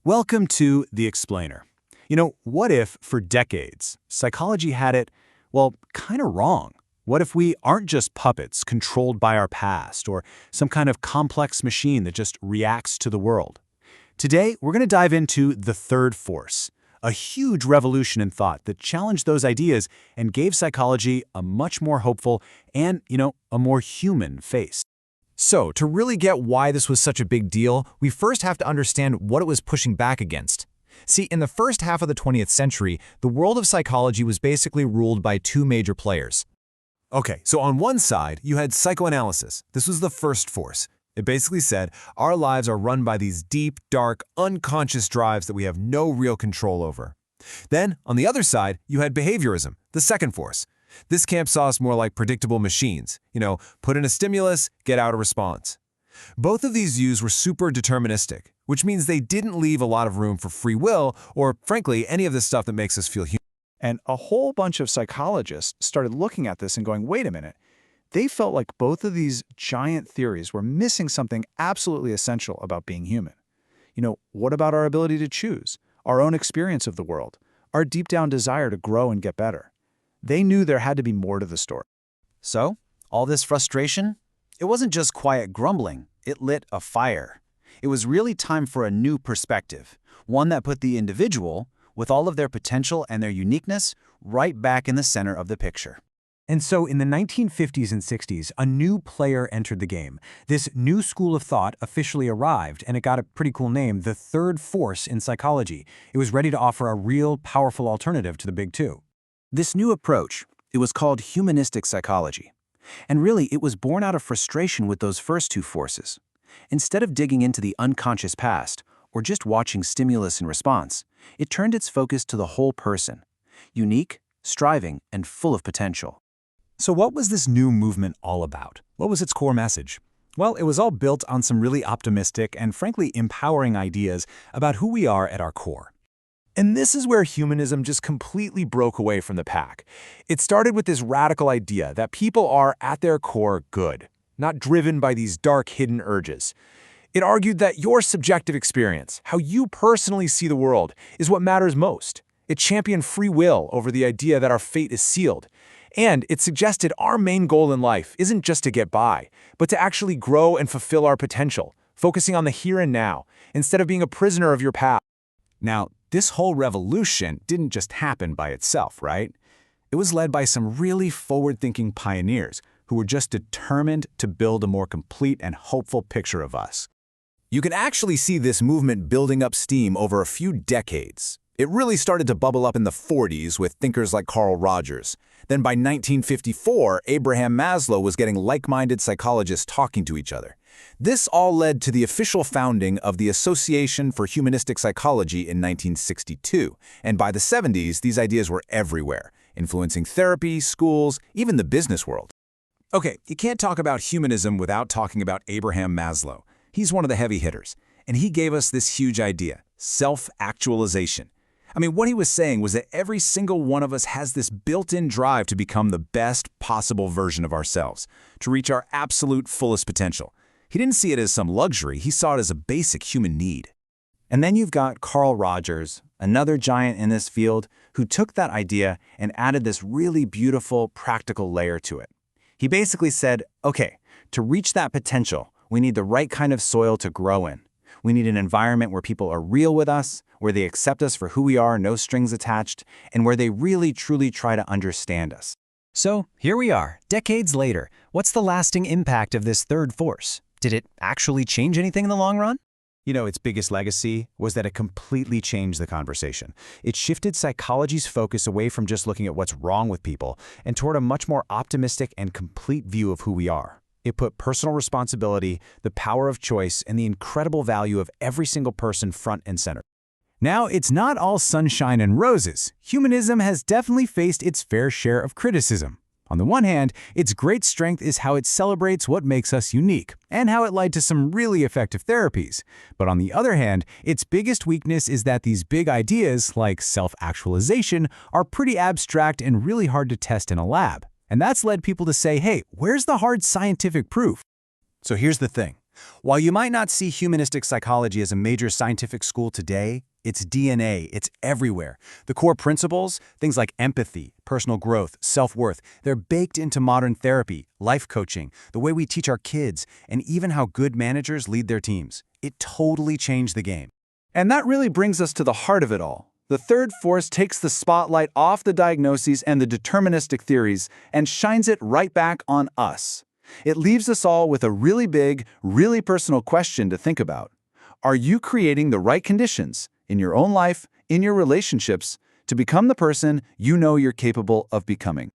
Welcome to The Explainer. What if, for decades, psychology had it, well, kind of wrong? What if we aren't just puppets controlled by our past or some kind of complex machine that just reacts to the world? Today, we're going to dive into the third force, a huge revolution in thought that challenged those ideas and gave psychology a much more hopeful and, a more human face. So, to really get why this was such a big deal, we first have to understand what it was pushing back against. See, in the first half of the 20th century, the world of psychology was basically ruled by two major players. Okay, so on one side, you had psychoanalysis. This was the first force. It basically said, our lives are run by these deep, dark, unconscious drives that we have no real control over. Then, on the other side, you had behaviorism, the second force. This camp saw us more like predictable machines. Put in a stimulus, get out a response. Both of these views were super deterministic, which means they didn't leave a lot of room for free will or, frankly, any of the stuff that makes us feel human. And a whole bunch of psychologists started looking at this and going, wait a minute. They felt like both of these giant theories were missing something absolutely essential about being human. What about our ability to choose, our own experience of the world, our deep down desire to grow and get better? They knew there had to be more to the story. So, all this frustration? It wasn't just quiet grumbling, it lit a fire. It was really time for a new perspective, one that put the individual, with all of their potential and their uniqueness, right back in the center of the picture. And so in the 1950s and 60s, a new player entered the game. This new school of thought officially arrived, and it got a pretty cool name, the third force in psychology. It was ready to offer a real, powerful alternative to the big two. This new approach, it was called humanistic psychology. And really, it was born out of frustration with those first two forces. Instead of digging into the unconscious past, or just watching stimulus and response, it turned its focus to the whole person, unique, striving, and full of potential. So what was this new movement all about? What was its core message? Well, it was all built on some really optimistic and frankly empowering ideas about who we are at our core. And this is where humanism just completely broke away from the pack. It started with this radical idea that people are, at their core, good, not driven by these dark, hidden urges. It argued that your subjective experience, how you personally see the world, is what matters most. It championed free will over the idea that our fate is sealed. And it suggested our main goal in life isn't just to get by, but to actually grow and fulfill our potential, focusing on the here and now, instead of being a prisoner of your past. Now, this whole revolution didn't just happen by itself, right? It was led by some really forward-thinking pioneers who were just determined to build a more complete and hopeful picture of us. You can actually see this movement building up steam over a few decades. It really started to bubble up in the 40s with thinkers like Carl Rogers. Then by 1954, Abraham Maslow was getting like-minded psychologists talking to each other. This all led to the official founding of the Association for Humanistic Psychology in 1962. And by the 70s, these ideas were everywhere, influencing therapy, schools, even the business world. Okay, you can't talk about humanism without talking about Abraham Maslow. He's one of the heavy hitters, and he gave us this huge idea, self-actualization. What he was saying was that every single one of us has this built-in drive to become the best possible version of ourselves, to reach our absolute fullest potential. He didn't see it as some luxury, he saw it as a basic human need. And then you've got Carl Rogers, another giant in this field, who took that idea and added this really beautiful, practical layer to it. He basically said, okay, to reach that potential, we need the right kind of soil to grow in. We need an environment where people are real with us, where they accept us for who we are, no strings attached, and where they really, truly try to understand us. So, here we are, decades later. What's the lasting impact of this third force? Did it actually change anything in the long run? Its biggest legacy was that it completely changed the conversation. It shifted psychology's focus away from just looking at what's wrong with people and toward a much more optimistic and complete view of who we are. It put personal responsibility, the power of choice, and the incredible value of every single person front and center. Now, it's not all sunshine and roses. Humanism has definitely faced its fair share of criticism. On the one hand, its great strength is how it celebrates what makes us unique, and how it led to some really effective therapies. But on the other hand, its biggest weakness is that these big ideas, like self-actualization, are pretty abstract and really hard to test in a lab. And that's led people to say, hey, where's the hard scientific proof? So here's the thing. While you might not see humanistic psychology as a major scientific school today, it's DNA, it's everywhere. The core principles, things like empathy, personal growth, self-worth, they're baked into modern therapy, life coaching, the way we teach our kids, and even how good managers lead their teams. It totally changed the game. And that really brings us to the heart of it all. The third force takes the spotlight off the diagnoses and the deterministic theories and shines it right back on us. It leaves us all with a really big, really personal question to think about. Are you creating the right conditions in your own life, in your relationships, to become the person you know you're capable of becoming?